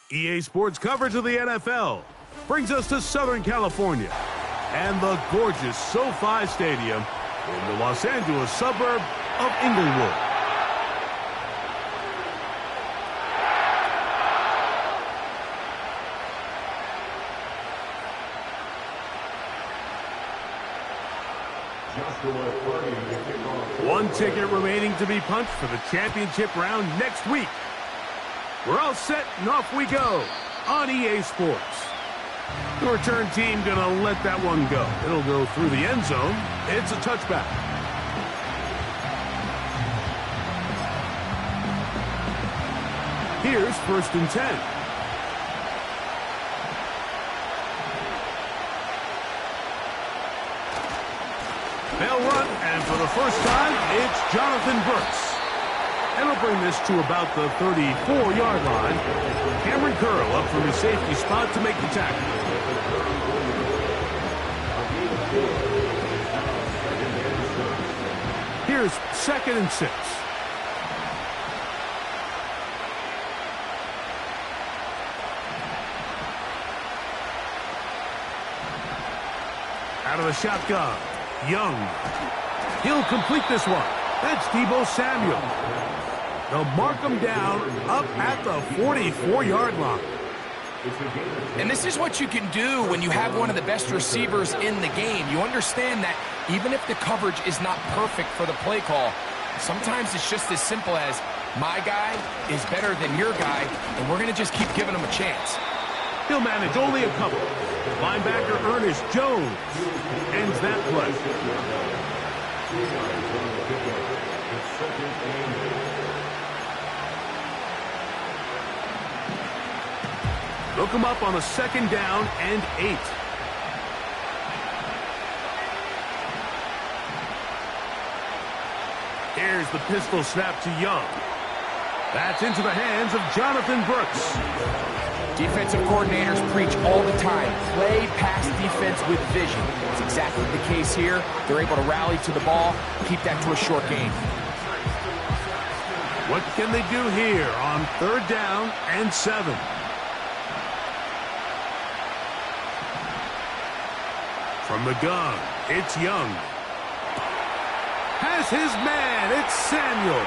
EA Sports coverage of the NFL brings us to Southern California and the gorgeous SoFi Stadium in the Los Angeles suburb of Inglewood. One ticket remaining to be punched for the championship round next week. We're all set and off we go on EA Sports. The return team gonna let that one go. It'll go through the end zone. It's a touchback. Here's 1st and 10. They'll run, and for the first time, it's Jonathan Brooks. And he'll bring this to about the 34-yard line. Cameron Curl up from his safety spot to make the tackle. Here's 2nd and 6. Out of the shotgun, Young. He'll complete this one. That's Deebo Samuel. They'll mark him down up at the 44-yard line. And this is what you can do when you have one of the best receivers in the game. You understand that even if the coverage is not perfect for the play call, sometimes it's just as simple as my guy is better than your guy, and we're going to just keep giving him a chance. He'll manage only a couple. Linebacker Ernest Jones ends that play. Look him up on a 2nd down and 8. Here's the pistol snap to Young. That's into the hands of Jonathan Brooks. Defensive coordinators preach all the time, play pass defense with vision. It's exactly the case here. They're able to rally to the ball, keep that to a short game. What can they do here on 3rd down and 7? From the gun, it's Young. Has his man, it's Samuel.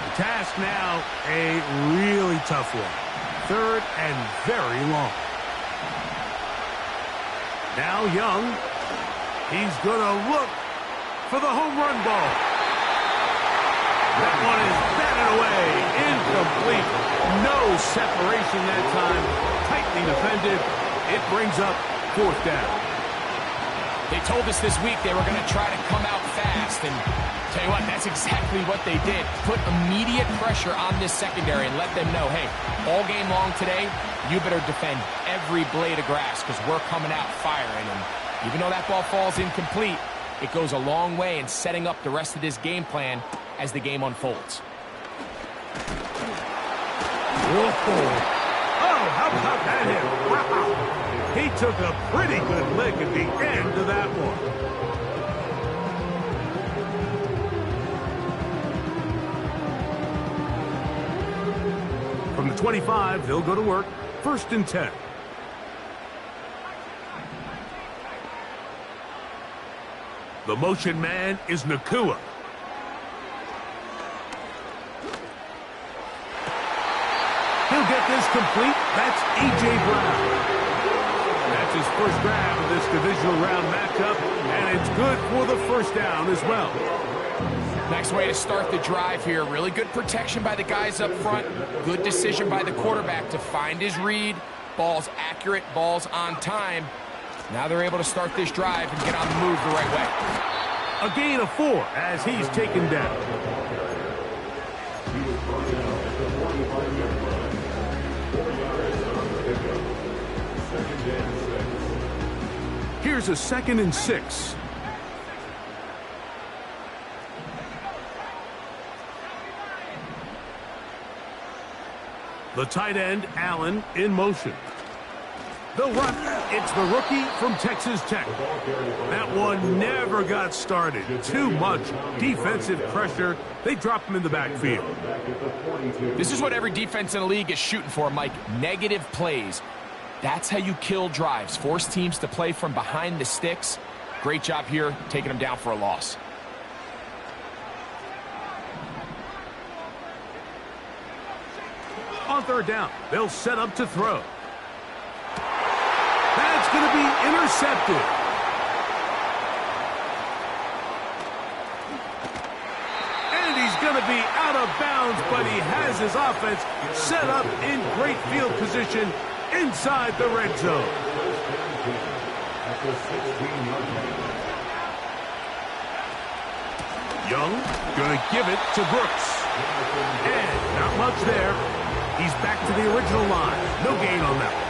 The task now, a really tough one. 3rd and very long. Now Young, he's going to look for the home run ball. That one is batted away, incomplete. No separation that time, tightly defended. It brings up 4th down. They told us this week they were going to try to come out fast, and tell you what, that's exactly what they did. Put immediate pressure on this secondary and let them know, hey, all game long today, you better defend every blade of grass because we're coming out firing. And even though that ball falls incomplete, it goes a long way in setting up the rest of this game plan as the game unfolds. Whoa. Oh, how about that hit? Wow. He took a pretty good lick at the end of that one. From the 25, they'll go to work. 1st and 10. The motion man is Nacua. He'll get this complete. That's A.J. Brown. That's his first grab of this divisional round matchup, and it's good for the 1st down as well. Nice way to start the drive here. Really good protection by the guys up front. Good decision by the quarterback to find his read. Ball's accurate, ball's on time. Now they're able to start this drive and get on the move the right way. A gain of 4 as he's taken down. Here's a 2nd and 6. The tight end, Allen, in motion. They'll run. It's the rookie from Texas Tech. That one never got started. Too much defensive pressure. They drop him in the backfield. This is what every defense in the league is shooting for, Mike. Negative plays. That's how you kill drives. Force teams to play from behind the sticks. Great job here, taking them down for a loss. On third down, they'll set up to throw. That's going to be intercepted. And he's going to be out of bounds, but he has his offense set up in great field position inside the red zone. Young going to give it to Brooks. And not much there. He's back to the original line. No gain on that one.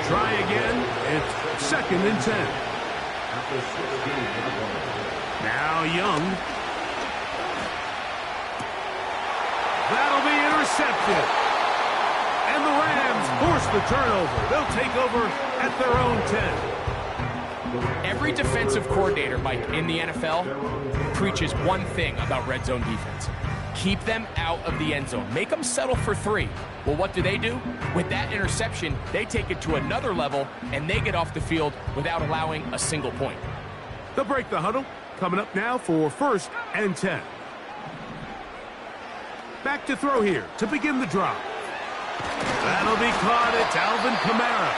Try again. It's 2nd and 10. Now Young. That'll be intercepted. And the Rams force the turnover. They'll take over at their own 10. Every defensive coordinator, Mike, in the NFL preaches one thing about red zone defense. Keep them out of the end zone. Make them settle for 3. Well, what do? With that interception, they take it to another level, and they get off the field without allowing a single point. They'll break the huddle. Coming up now for 1st and 10. Back to throw here to begin the drop. That'll be caught. It's Alvin Kamara.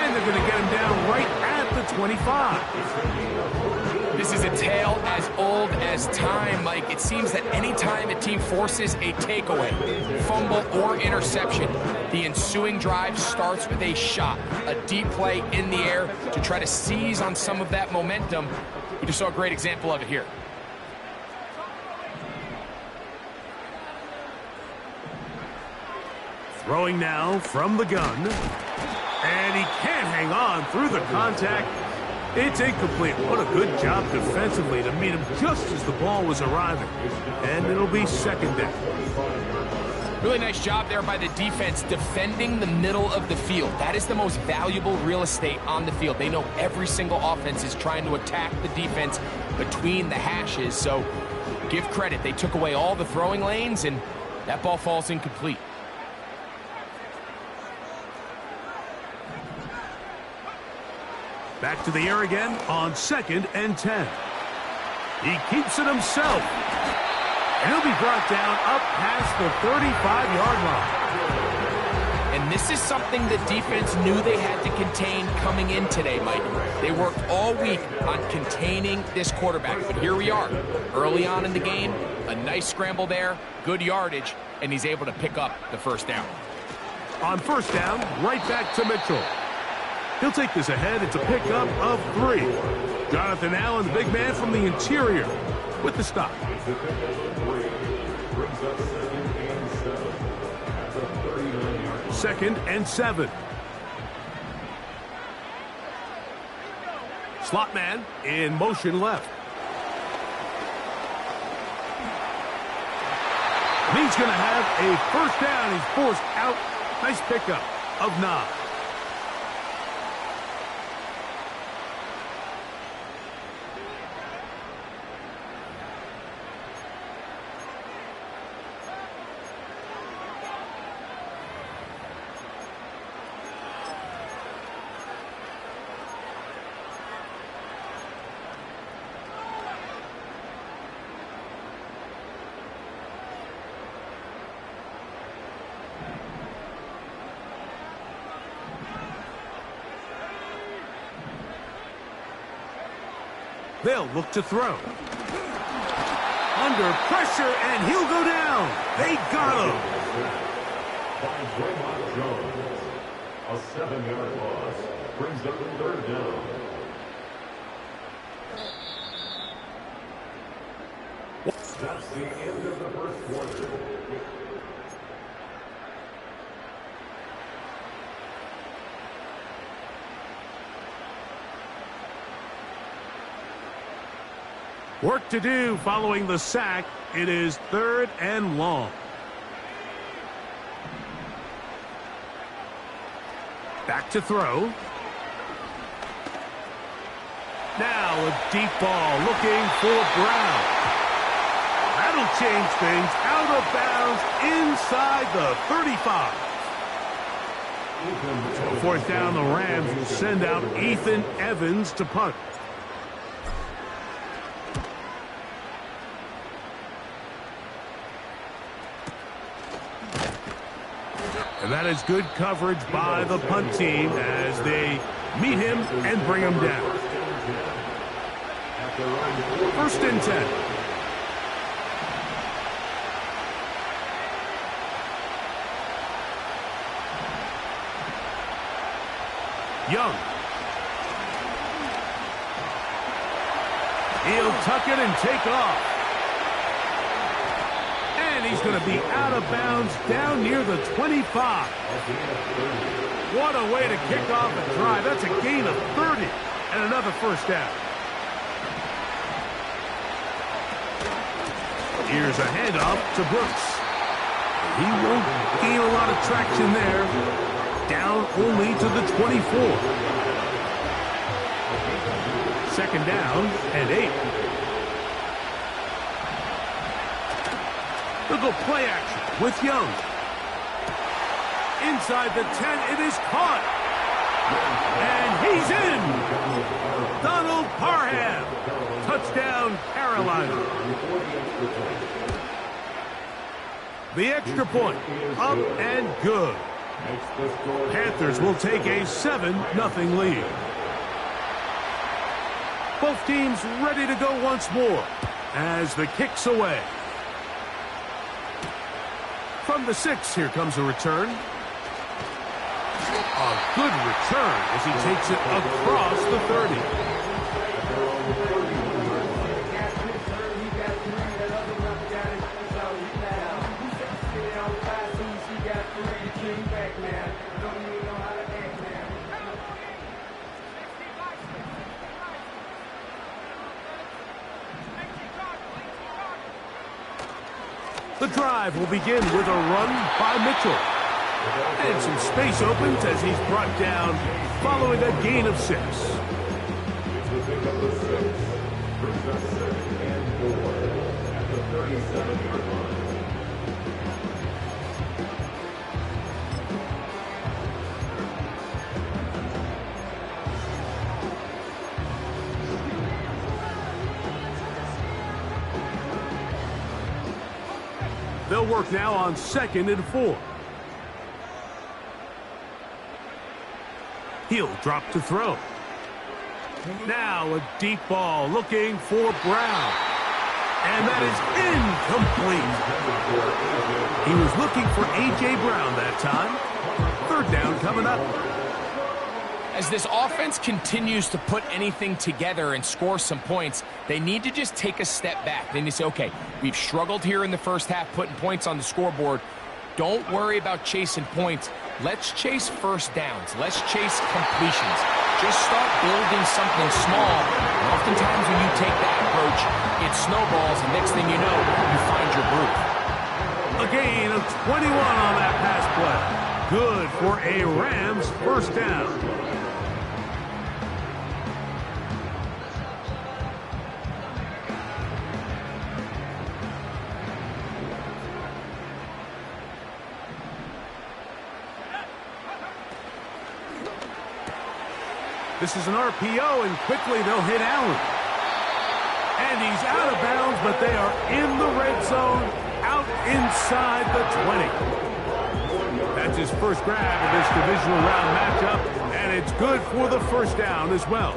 And they're going to get him down right at the 25. This is a tale as old as time, Mike. It seems that any time a team forces a takeaway, fumble, or interception, the ensuing drive starts with a shot, a deep play in the air to try to seize on some of that momentum. We just saw a great example of it here. Throwing now from the gun. And he can't hang on through the contact. It's incomplete. What a good job defensively to meet him just as the ball was arriving. And it'll be 2nd down. Really nice job there by the defense defending the middle of the field. That is the most valuable real estate on the field. They know every single offense is trying to attack the defense between the hashes. So give credit. They took away all the throwing lanes, and that ball falls incomplete. Back to the air again on 2nd and 10. He keeps it himself. And he'll be brought down up past the 35-yard line. And this is something the defense knew they had to contain coming in today, Mike. They worked all week on containing this quarterback. But here we are, early on in the game, a nice scramble there, good yardage, and he's able to pick up the 1st down. On 1st down, right back to Mitchell. He'll take this ahead. It's a pickup of 3. Jonathan Allen, the big man from the interior, with the stop. 2nd and 7. Slot man in motion left. And he's going to have a 1st down. He's forced out. Nice pickup of 9. They'll look to throw. Under pressure, and he'll go down. They got him. A 7-yard loss brings up the 3rd down. That's the end of the 1st quarter. Work to do following the sack. It is 3rd and long. Back to throw. Now a deep ball looking for Brown. That'll change things. Out of bounds inside the 35. So fourth down, the Rams will send out Ethan Evans to punt. And that is good coverage by the punt team as they meet him and bring him down. First and 10. Young. He'll tuck it and take off. And he's going to be out of bounds down near the 25. What a way to kick off a drive. That's a gain of 30 and another first down. Here's a handoff to Brooks. He won't gain a lot of traction there. Down only to the 24. Second down and 8. They'll go play action with Young. Inside the 10, it is caught. And he's in. Donald Parham. Touchdown, Carolina. The extra point, up and good. Panthers will take a 7-0 lead. Both teams ready to go once more as the kick's away. From the 6, here comes a return. A good return as he takes it across the 30. The drive will begin with a run by Mitchell. And some space opens as he's brought down following a gain of 6. They'll work now on 2nd and 4. He'll drop to throw. Now a deep ball looking for Brown. And that is incomplete. He was looking for A.J. Brown that time. Third down coming up. As this offense continues to put anything together and score some points, they need to just take a step back. They need to say, okay, we've struggled here in the first half putting points on the scoreboard. Don't worry about chasing points. Let's chase first downs. Let's chase completions. Just start building something small. And oftentimes when you take that approach, it snowballs, and next thing you know, you find your groove. A gain of 21 on that pass play. Good for a Rams first down. This is an RPO, and quickly they'll hit Allen. And he's out of bounds, but they are in the red zone, out inside the 20. That's his first grab of this divisional round matchup, and it's good for the first down as well.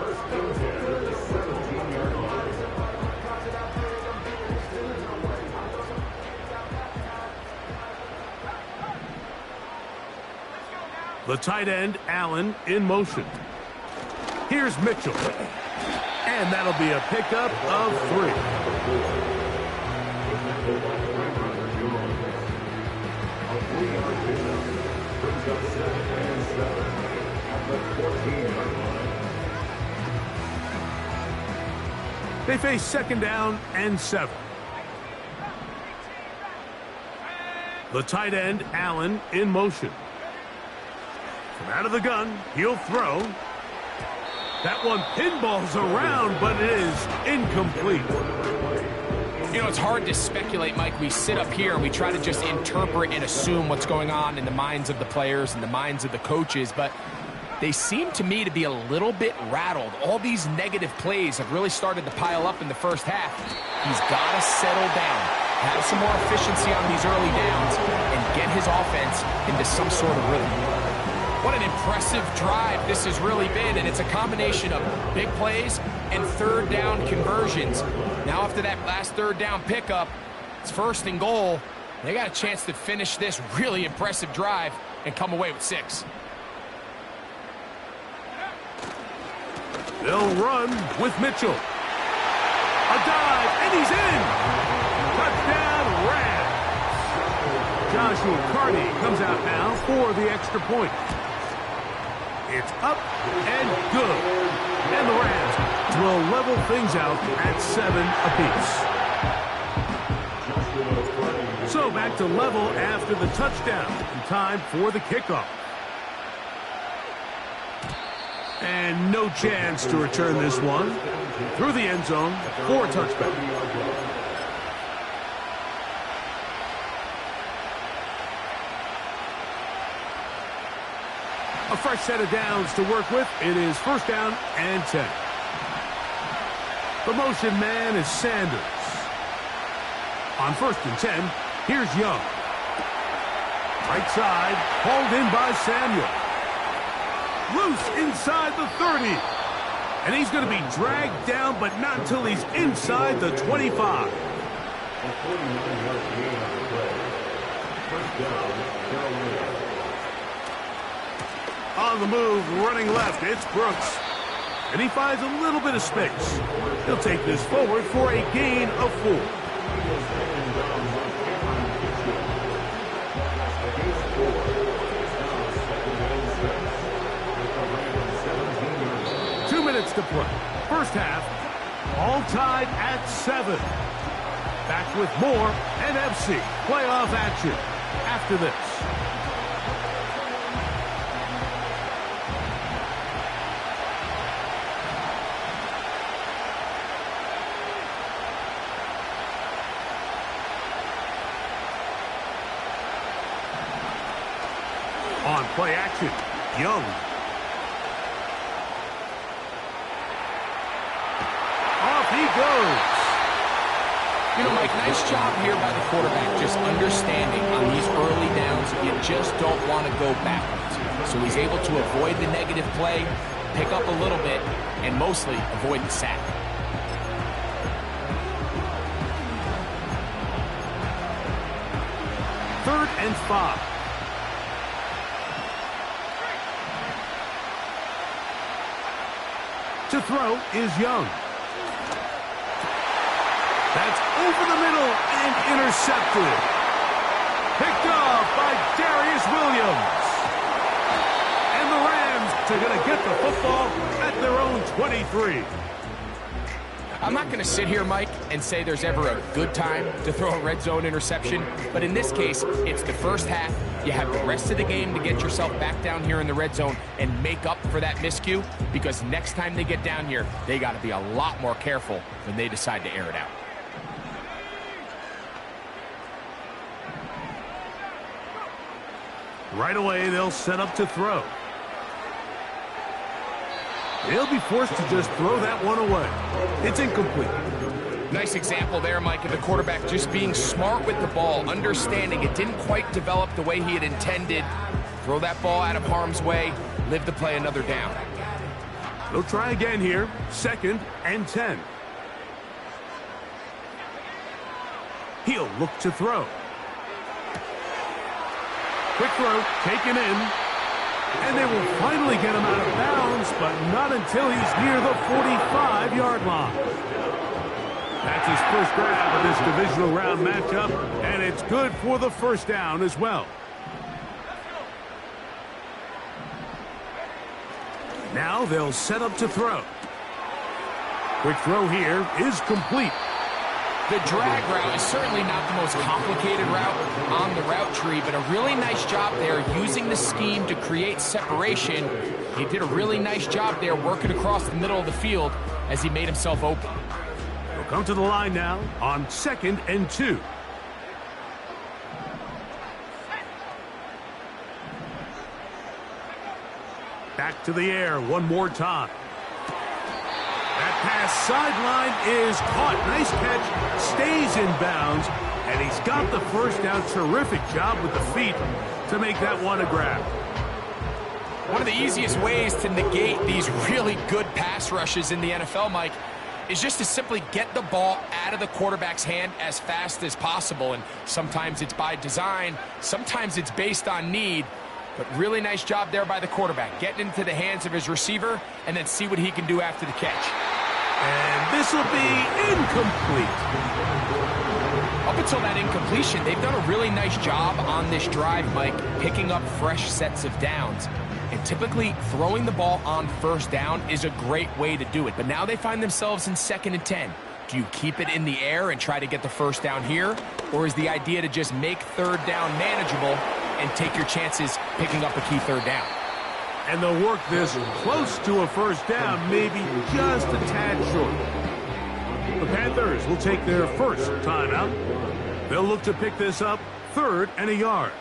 The tight end, Allen, in motion. Here's Mitchell. And that'll be a pickup of 3. They face 2nd down and 7. The tight end, Allen, in motion. From out of the gun, he'll throw. That one pinballs around, but it is incomplete. You know, it's hard to speculate, Mike. We sit up here and we try to just interpret and assume what's going on in the minds of the players and the minds of the coaches, but they seem to me to be a little bit rattled. All these negative plays have really started to pile up in the first half. He's got to settle down, have some more efficiency on these early downs, and get his offense into some sort of rhythm. What an impressive drive this has really been, and it's a combination of big plays and third down conversions. Now after that last third down pickup, it's 1st and goal. They got a chance to finish this really impressive drive and come away with 6. They'll run with Mitchell. A dive, and he's in. Touchdown, Rams. Joshua Carney comes out now for the extra point. It's up and good. And the Rams will level things out at 7 apiece. So back to level after the touchdown. And time for the kickoff. And no chance to return this one. Through the end zone for a touchback. A fresh set of downs to work with. It is 1st down and 10. The motion man is Sanders. On 1st and 10, here's Young. Right side, hauled in by Samuel. Loose inside the 30. And he's going to be dragged down, but not until he's inside the 25. On the move, running left, it's Brooks. And he finds a little bit of space. He'll take this forward for a gain of 4. 2 minutes to play. First half, all tied at 7. Back with more NFC playoff action after this. On play action, Young. Off he goes. You know, Mike, nice job here by the quarterback, just understanding on these early downs, you just don't want to go backwards. So he's able to avoid the negative play, pick up a little bit, and mostly avoid the sack. Third and 5. To throw is Young. That's over the middle and intercepted. Picked off by Darius Williams. And the Rams are going to get the football at their own 23. I'm not going to sit here, Mike, and say there's ever a good time to throw a red zone interception, but in this case, it's the first half. You have the rest of the game to get yourself back down here in the red zone and make up for that miscue, because next time they get down here, they got to be a lot more careful when they decide to air it out. Right away, they'll set up to throw. They'll be forced to just throw that one away. It's incomplete. Nice example there, Mike, of the quarterback just being smart with the ball, understanding it didn't quite develop the way he had intended. Throw that ball out of harm's way, live to play another down. They'll try again here, 2nd and 10. He'll look to throw. Quick throw, taken in. And they will finally get him out of bounds, but not until he's near the 45-yard line. That's his first grab of this divisional round matchup, and it's good for the 1st down as well. Now they'll set up to throw. Quick throw here is complete. The drag route is certainly not the most complicated route on the route tree, but a really nice job there using the scheme to create separation. He did a really nice job there working across the middle of the field as he made himself open. We'll come to the line now on 2nd and 2. Back to the air one more time. That pass sideline is caught. Nice catch. Stays in bounds. And he's got the first down. Terrific job with the feet to make that one a grab. One of the easiest ways to negate these really good pass rushes in the NFL, Mike, is just to simply get the ball out of the quarterback's hand as fast as possible. And sometimes it's by design. Sometimes it's based on need. But really nice job there by the quarterback, getting into the hands of his receiver and then see what he can do after the catch. And this will be incomplete. Up until that incompletion, they've done a really nice job on this drive, Mike, picking up fresh sets of downs. And typically, throwing the ball on first down is a great way to do it. But now they find themselves in 2nd and 10. Do you keep it in the air and try to get the first down here? Or is the idea to just make 3rd down manageable and take your chances picking up a key 3rd down? And they'll work this close to a first down, maybe just a tad short. The Panthers will take their first timeout. They'll look to pick this up 3rd and a yard.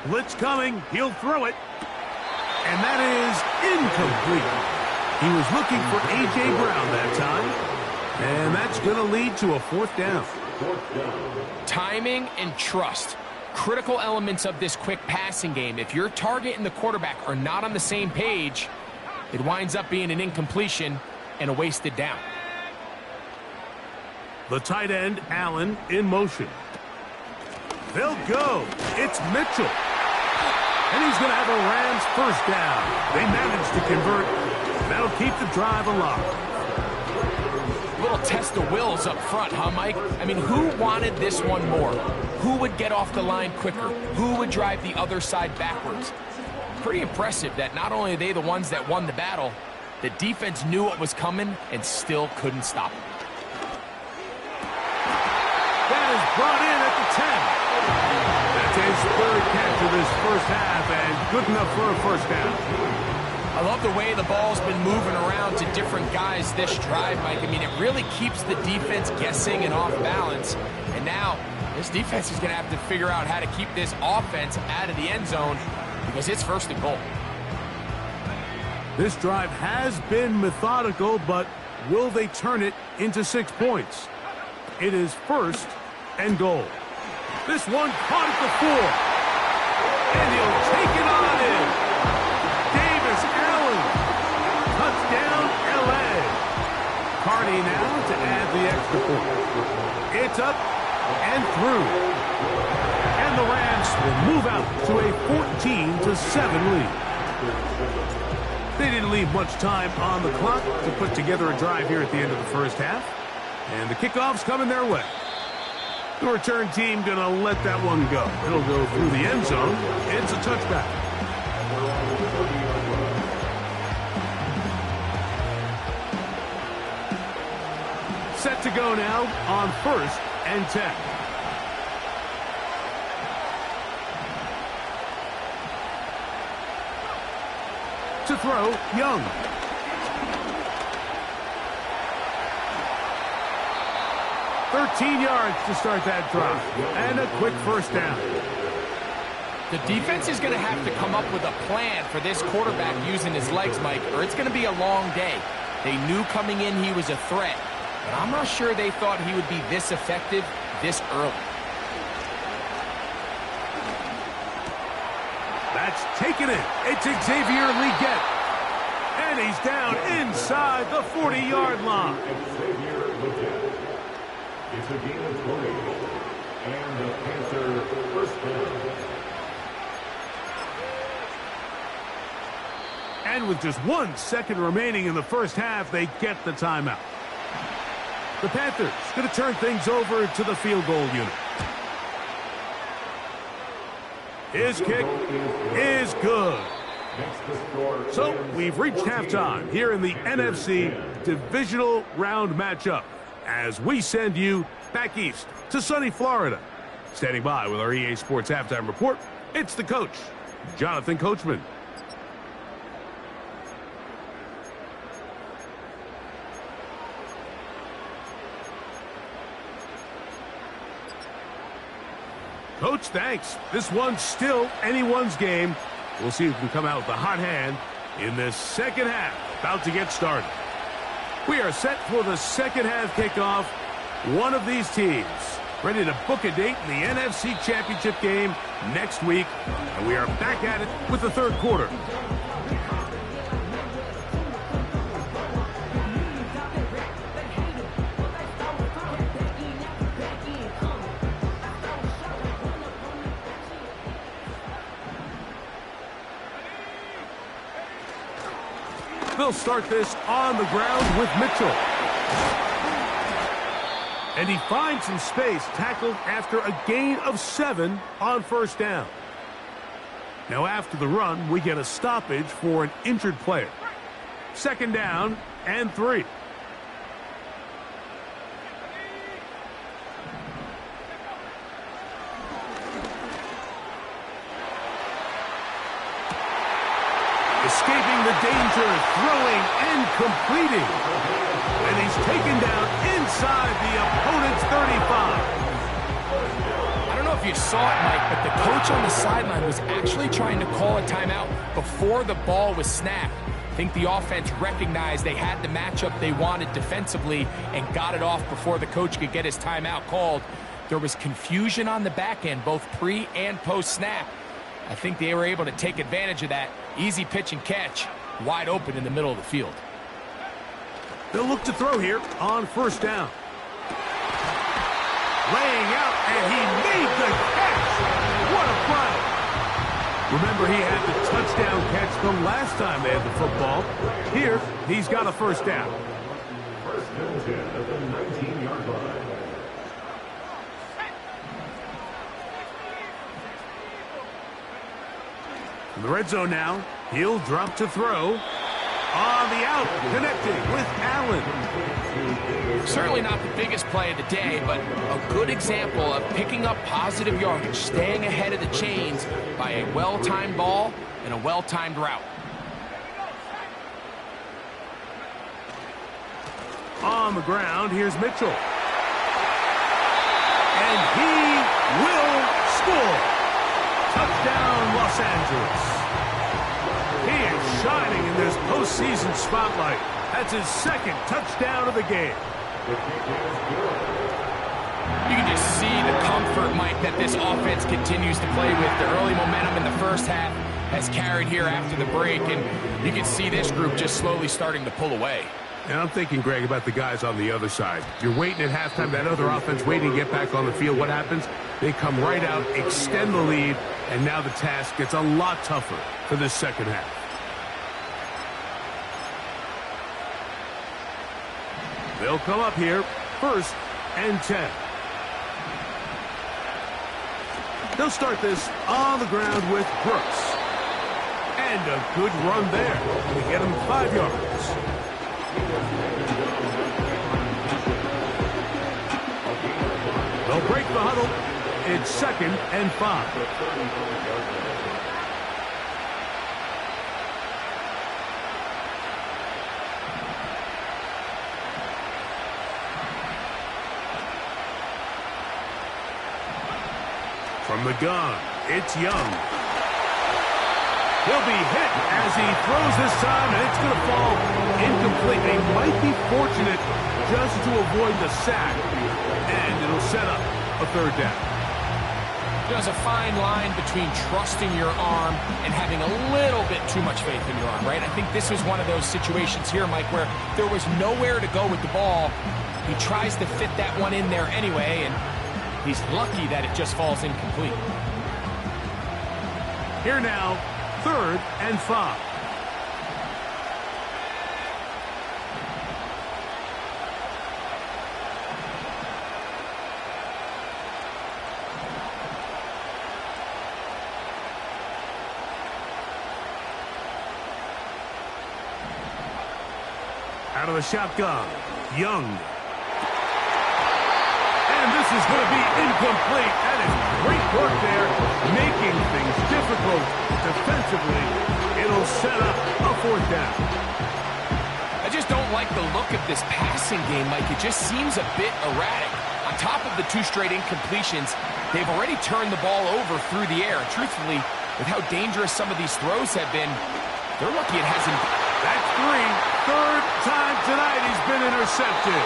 Blitz coming. He'll throw it. And that is incomplete. He was looking for A.J. Brown that time. And that's going to lead to a 4th down. Timing and trust. Critical elements of this quick passing game. If your target and the quarterback are not on the same page, it winds up being an incompletion and a wasted down. The tight end, Allen, in motion. They'll go. It's Mitchell. And he's going to have a Rams first down. They managed to convert. That'll keep the drive alive. Little test of wills up front, huh, Mike? I mean, who wanted this one more? Who would get off the line quicker? Who would drive the other side backwards? Pretty impressive that not only are they the ones that won the battle, the defense knew what was coming and still couldn't stop it. That is brought in at the 10. That's his 3rd catch of this first half, and good enough for a first down. I love the way the ball's been moving around to different guys this drive, Mike. I mean, it really keeps the defense guessing and off balance. And now, this defense is going to have to figure out how to keep this offense out of the end zone because it's 1st and goal. This drive has been methodical, but will they turn it into 6 points? It is 1st and goal. This one caught at the 4. And he'll take it on in. Davis Allen. Touchdown, L.A. Carney now to add the extra point. It's up and through. And the Rams will move out to a 14-7 lead. They didn't leave much time on the clock to put together a drive here at the end of the first half. And the kickoff's coming their way. The return team going to let that one go. It'll go through the end zone. It's a touchback. Set to go now on 1st and 10. To throw, Young. yards to start that drive. And a quick first down. The defense is going to have to come up with a plan for this quarterback using his legs, Mike, or it's going to be a long day. They knew coming in he was a threat, but I'm not sure they thought he would be this effective this early. That's taken it. It's Xavier Legette. And he's down inside the 40-yard line. Xavier Legette. It's a gain of 3. And the Panther first down. And with just 1 second remaining in the first half, they get the timeout. The Panthers going to turn things over to the field goal unit. His kick is good. So we've reached halftime here in the NFC Divisional Round matchup as we send you back east to sunny Florida. Standing by with our EA Sports Halftime Report, it's the coach, Jonathan Coachman. Coach, thanks. This one's still anyone's game. We'll see who can come out with a hot hand in this second half. About to get started. We are set for the second half kickoff. One of these teams ready to book a date in the NFC Championship game next week. And we are back at it with the third quarter. They'll start this on the ground with Mitchell. And he finds some space, tackled after a gain of 7 on first down. Now after the run, we get a stoppage for an injured player. Second down and 3. Escaping the danger, throwing and completing. And he's taken down inside the opponent's 35. I don't know if you saw it, Mike, but the coach on the sideline was actually trying to call a timeout before the ball was snapped. I think the offense recognized they had the matchup they wanted defensively and got it off before the coach could get his timeout called. There was confusion on the back end, both pre and post snap. I think they were able to take advantage of that. Easy pitch and catch, wide open in the middle of the field. They'll look to throw here on first down. Laying out, and he made the catch. What a play. Remember, he had the touchdown catch the last time they had the football. Here, he's got a first down. First and 10 at the 19-yard line. In the red zone now, he'll drop to throw. On the out, connecting with Allen. Certainly not the biggest play of the day, but a good example of picking up positive yardage, staying ahead of the chains by a well-timed ball and a well-timed route. On the ground, here's Mitchell. And he will score. Touchdown, Los Angeles. He is shining in this postseason spotlight. That's his second touchdown of the game. You can just see the comfort, Mike, that this offense continues to play with. The early momentum in the first half has carried here after the break, and you can see this group just slowly starting to pull away. And I'm thinking, Greg, about the guys on the other side. You're waiting at halftime, that other offense waiting to get back on the field. What happens? They come right out, extend the lead, and now the task gets a lot tougher for this second half. They'll come up here, first and 10. They'll start this on the ground with Brooks. And a good run there to get him 5 yards. They'll break the huddle. It's second and 5. From the gun, it's Young. He'll be hit as he throws this time, and it's going to fall incomplete. They might be fortunate just to avoid the sack, and it'll set up a third down. There's a fine line between trusting your arm and having a little bit too much faith in your arm, right? I think this was one of those situations here, Mike, where there was nowhere to go with the ball. He tries to fit that one in there anyway, and he's lucky that it just falls incomplete. Here now, third and 5. Out of the shotgun, Young. And this is going to be incomplete. That is great work there, making things difficult defensively. It'll set up a 4th down. I just don't like the look of this passing game, Mike. It just seems a bit erratic. On top of the 2 straight incompletions, they've already turned the ball over through the air. Truthfully, with how dangerous some of these throws have been, they're lucky it hasn't. That's 3. 3rd time tonight he's been intercepted.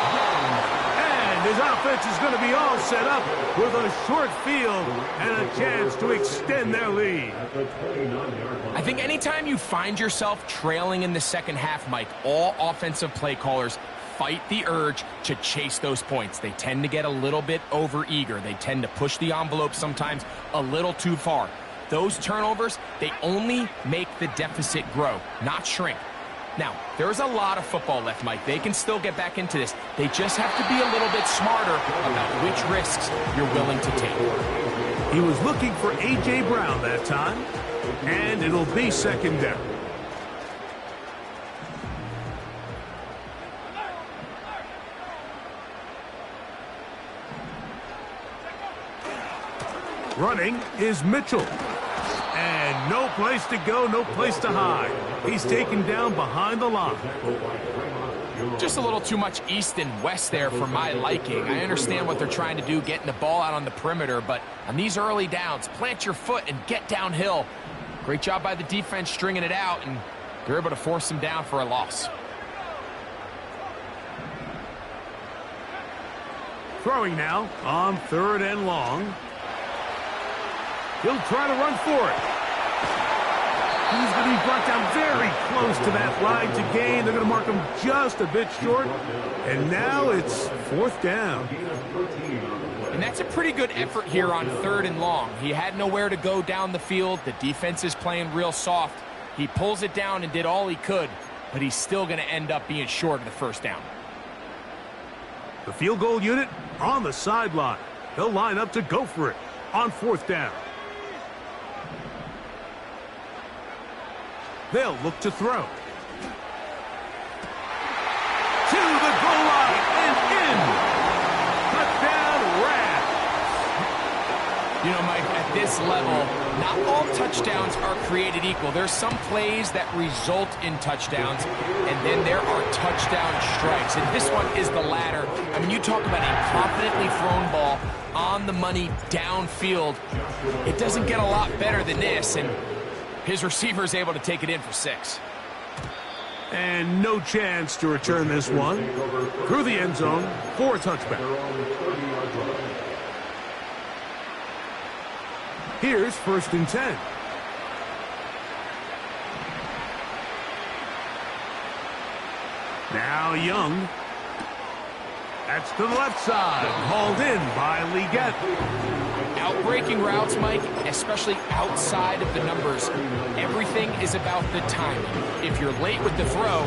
And his offense is going to be all set up with a short field and a chance to extend their lead. I think anytime you find yourself trailing in the second half, Mike, all offensive play callers fight the urge to chase those points. They tend to get a little bit overeager. They tend to push the envelope sometimes a little too far. Those turnovers, they only make the deficit grow, not shrink. Now, there's a lot of football left, Mike. They can still get back into this. They just have to be a little bit smarter about which risks you're willing to take. He was looking for A.J. Brown that time, and it'll be 2nd down. Running is Mitchell. And no place to go, no place to hide. He's taken down behind the line. Just a little too much east and west there for my liking. I understand what they're trying to do, getting the ball out on the perimeter, but on these early downs, plant your foot and get downhill. Great job by the defense stringing it out, and they're able to force him down for a loss. Throwing now on 3rd and long. He'll try to run for it. He's going to be brought down very close to that line to gain. They're going to mark him just a bit short. And now it's 4th down. And that's a pretty good effort here on 3rd and long. He had nowhere to go down the field. The defense is playing real soft. He pulls it down and did all he could, but he's still going to end up being short of the 1st down. The field goal unit on the sideline. They'll line up to go for it on 4th down. They'll look to throw. To the goal line and in. Touchdown, Rams. You know, Mike, at this level, not all touchdowns are created equal. There's some plays that result in touchdowns, and then there are touchdown strikes. And this one is the latter. I mean, you talk about a confidently thrown ball on the money downfield. It doesn't get a lot better than this, and his receiver is able to take it in for 6. And no chance to return this one through the end zone for a touchback. Here's 1st and 10. Now Young. That's to the left side. Hauled in by Legette. Outbreaking routes, Mike, especially outside of the numbers, everything is about the timing. If you're late with the throw,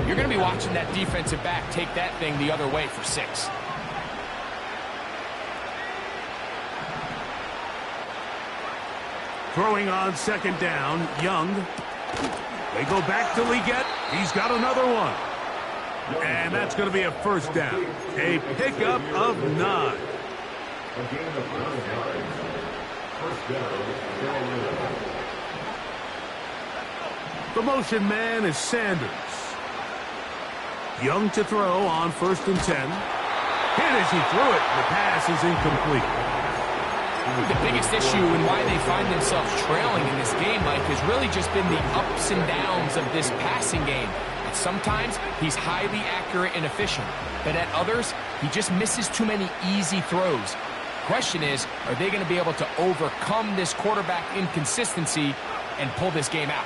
you're going to be watching that defensive back take that thing the other way for 6. Throwing on 2nd down, Young. They go back to Legette. He's got another one. And that's going to be a 1st down. A pickup of 9. The motion man is Sanders. Young to throw on 1st and 10. Hit as he threw it. The pass is incomplete. The biggest issue and why they find themselves trailing in this game, Mike, has really just been the ups and downs of this passing game. And sometimes he's highly accurate and efficient, but at others, he just misses too many easy throws. Question is, are they going to be able to overcome this quarterback inconsistency and pull this game out?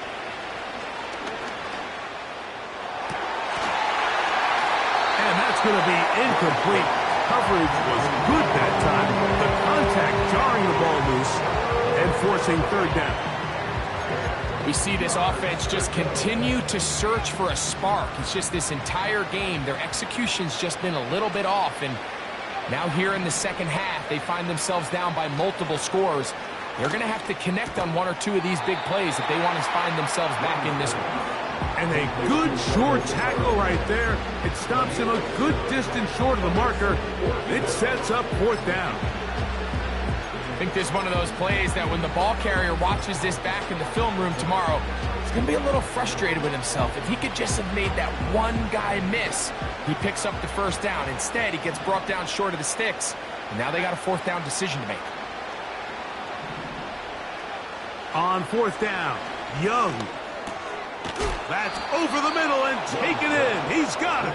And that's going to be incomplete. Coverage was good that time. The contact jarring the ball loose and forcing 3rd down. We see this offense just continue to search for a spark. It's just this entire game, their execution's just been a little bit off, and now here in the second half, they find themselves down by multiple scores. They're going to have to connect on 1 or 2 of these big plays if they want to find themselves back in this one. And a good short tackle right there. It stops him a good distance short of the marker. It sets up fourth down. I think this is one of those plays that when the ball carrier watches this back in the film room tomorrow, he's going to be a little frustrated with himself. If he could just have made that one guy miss, he picks up the first down. Instead, he gets brought down short of the sticks, and now they got a fourth down decision to make. On fourth down, Young. That's over the middle and taken in. He's got it.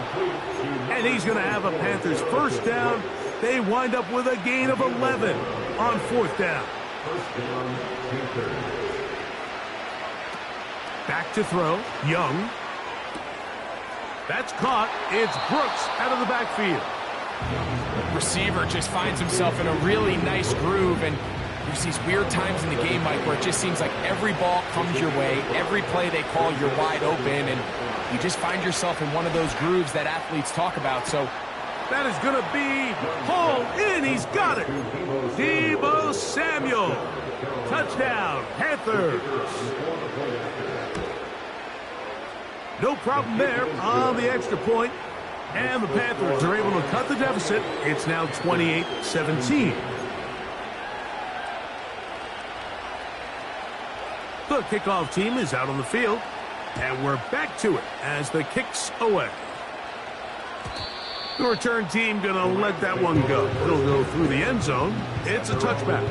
And he's going to have a Panthers first down. They wind up with a gain of 11 on fourth down. First down, Panthers. Back to throw, Young. That's caught. It's Brooks out of the backfield. Receiver just finds himself in a really nice groove, and there's these weird times in the game, Mike, where it just seems like every ball comes your way, every play they call, you're wide open, and you just find yourself in one of those grooves that athletes talk about. So that is going to be hauled in. He's got it. Deebo Samuel. Touchdown, Panthers. No problem there on the extra point. And the Panthers are able to cut the deficit. It's now 28-17. The kickoff team is out on the field. And we're back to it as the kick's away. The return team going to let that one go. It'll go through the end zone. It's a touchback.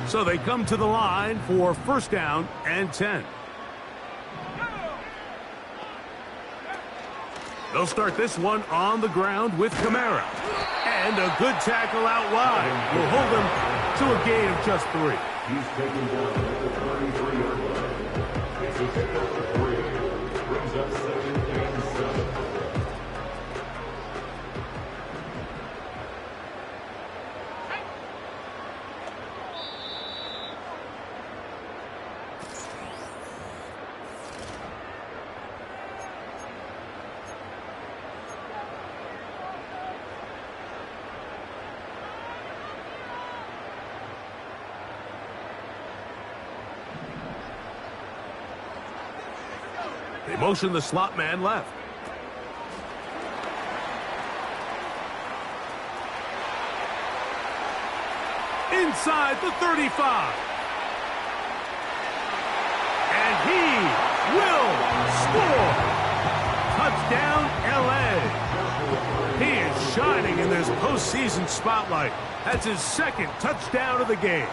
So they come to the line for first down and 10. They'll start this one on the ground with Kamara. And a good tackle out wide will hold them to a gain of just 3. He's taken down at the 33-yard line. It's a pickup of 3. Brings up 2nd and 7. They motion the slot man left. Inside the 35. And he will score. Touchdown, LA. He is shining in this postseason spotlight. That's his second touchdown of the game.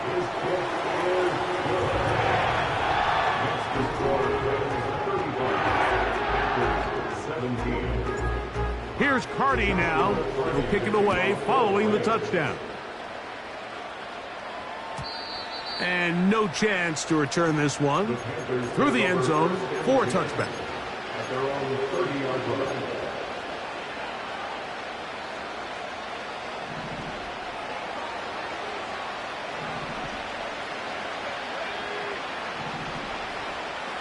Here's Cardi now. He'll kick it away following the touchdown. And no chance to return this one through the end zone for a touchback. At their own 30-yard line.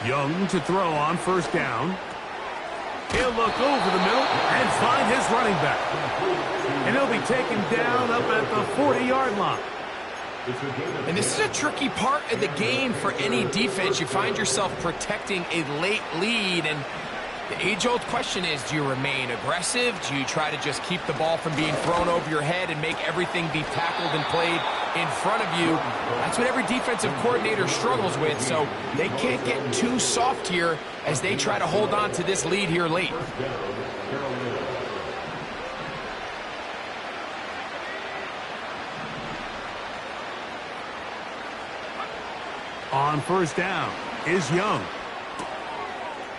Young to throw on first down. He'll look over the middle and find his running back. And he'll be taken down up at the 40-yard line. And this is a tricky part of the game for any defense. You find yourself protecting a late lead, and the age-old question is, do you remain aggressive? Do you try to just keep the ball from being thrown over your head and make everything be tackled and played in front of you? That's what every defensive coordinator struggles with, so they can't get too soft here as they try to hold on to this lead here late. On first down is Young.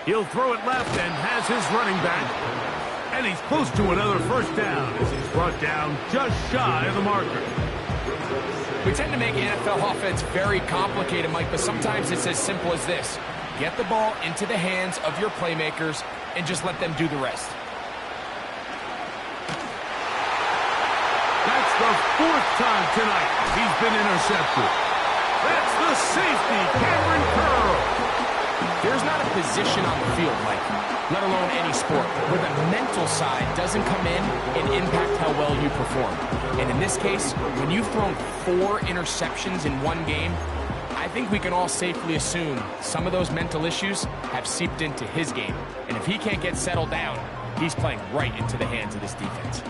He'll throw it left and has his running back. And he's close to another first down as he's brought down just shy of the marker. We tend to make NFL offense very complicated, Mike, but sometimes it's as simple as this. Get the ball into the hands of your playmakers and just let them do the rest. That's the 4th time tonight he's been intercepted. That's the safety, Cameron Curl. There's not a position on the field, Mike, let alone any sport, where the mental side doesn't come in and impact how well you perform. And in this case, when you've thrown 4 interceptions in one game, I think we can all safely assume some of those mental issues have seeped into his game. And if he can't get settled down, he's playing right into the hands of this defense.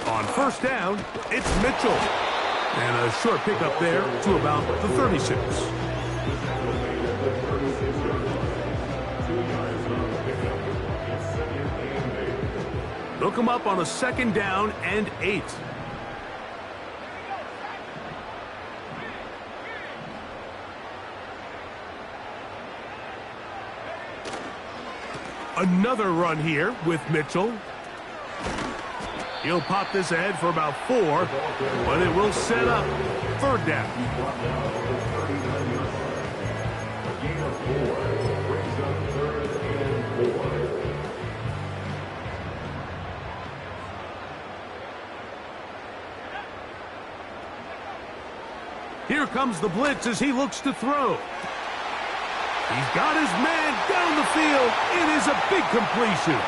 On first down, it's Mitchell. And a short pickup there to about the 36. Look him up on a 2nd down and 8. Another run here with Mitchell. He'll pop this ahead for about 4, but it will set up 3rd down. A gain of 4 brings up 3rd and 4. Here comes the blitz as he looks to throw. He's got his man down the field. It is a big completion.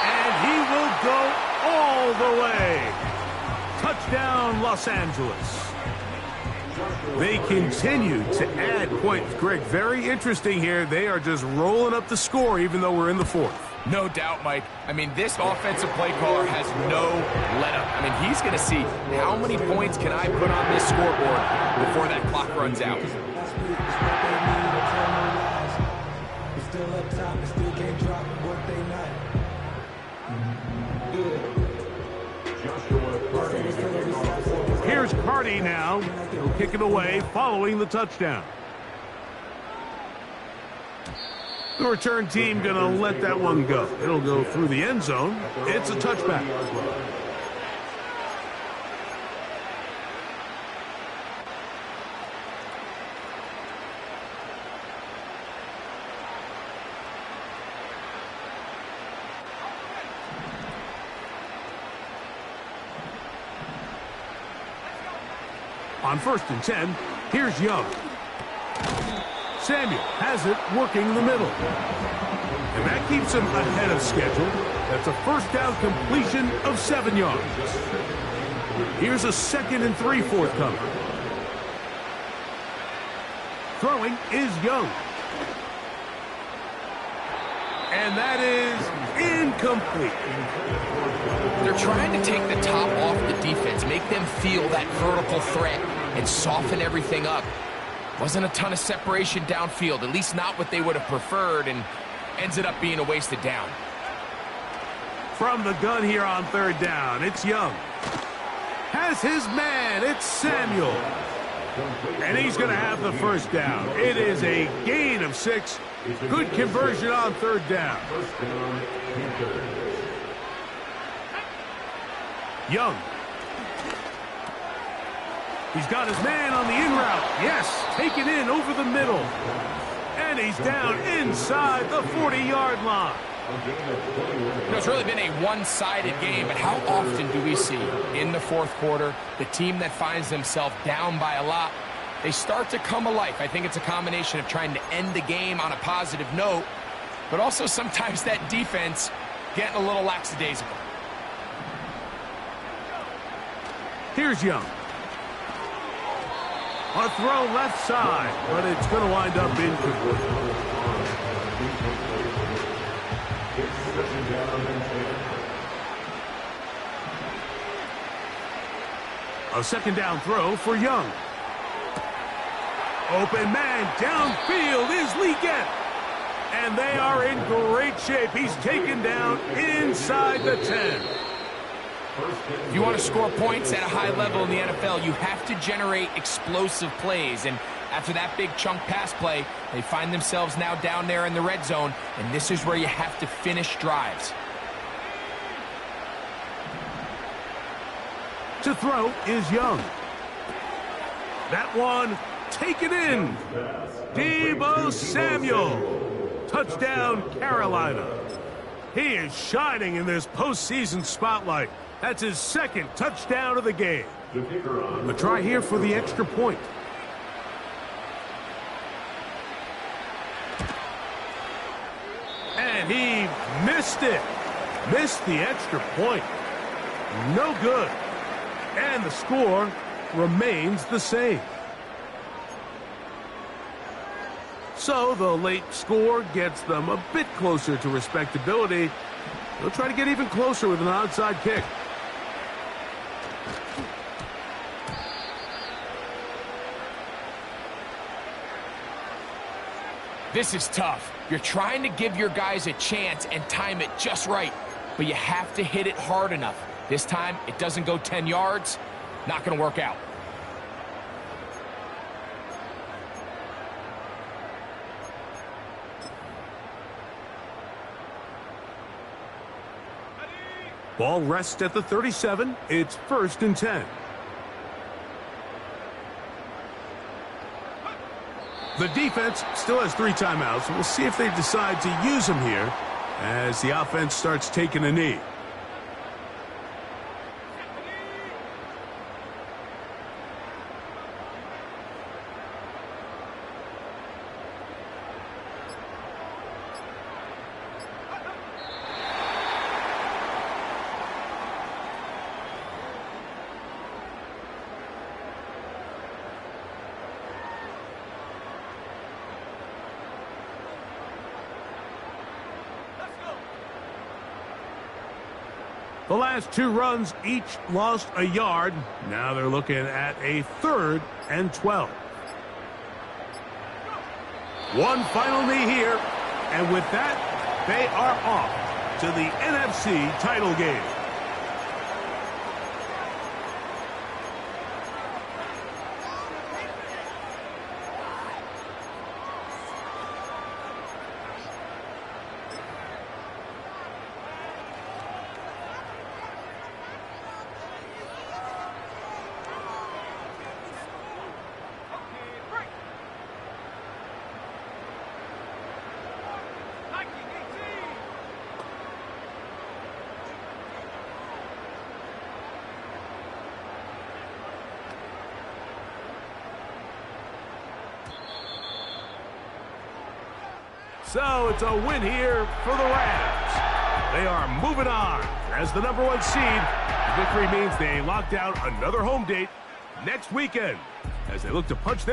And he will go all the way. Touchdown, Los Angeles. They continue to add points. Greg, very interesting here. They are just rolling up the score even though we're in the 4th. No doubt, Mike. I mean, this offensive play caller has no let-up. I mean, he's going to see how many points can I put on this scoreboard before that clock runs out. Here's Carty now. He'll kick it away following the touchdown. The return team going to let that one go. It'll go through the end zone. It's a touchback. On 1st and 10, here's Young. Samuel has it working the middle. And that keeps him ahead of schedule. That's a 1st down completion of 7 yards. Here's a 2nd and 3 forthcoming. Throwing is Young. And that is incomplete. They're trying to take the top off the defense, make them feel that vertical threat, and soften everything up. Wasn't a ton of separation downfield, at least not what they would have preferred, and ends it up being a wasted down. From the gun here on 3rd down, it's Young. Has his man, it's Samuel. And he's going to have the 1st down. It is a gain of 6. Good conversion on 3rd down. Young. He's got his man on the in route. Yes, taken in over the middle. And he's down inside the 40-yard line. You know, it's really been a one-sided game, but how often do we see in the 4th quarter the team that finds themselves down by a lot, they start to come alive. I think it's a combination of trying to end the game on a positive note, but also sometimes that defense getting a little lackadaisical. Here's Young. A throw left side, but it's going to wind up incomplete. A 2nd down throw for Young. Open man downfield is Legette. And they are in great shape. He's taken down inside the 10. If you want to score points at a high level in the NFL, you have to generate explosive plays. And after that big chunk pass play, they find themselves now down there in the red zone. And this is where you have to finish drives. To throw is Young. That one taken in. Deebo Samuel. Touchdown, Carolina. He is shining in this postseason spotlight. That's his second touchdown of the game. The kicker on. A try here for the extra point. And he missed it. Missed the extra point. No good. And the score remains the same. So the late score gets them a bit closer to respectability. They'll try to get even closer with an onside kick. This is tough. You're trying to give your guys a chance and time it just right, but you have to hit it hard enough. This time, it doesn't go 10 yards. Not going to work out. Ball rests at the 37. It's 1st and 10. The defense still has 3 timeouts. We'll see if they decide to use them here as the offense starts taking a knee. The last 2 runs each lost a yard. Now they're looking at a 3rd and 12. One final knee here, and with that, they are off to the NFC title game. So it's a win here for the Rams. They are moving on as the #1 seed. The victory means they locked down another home date next weekend as they look to punch their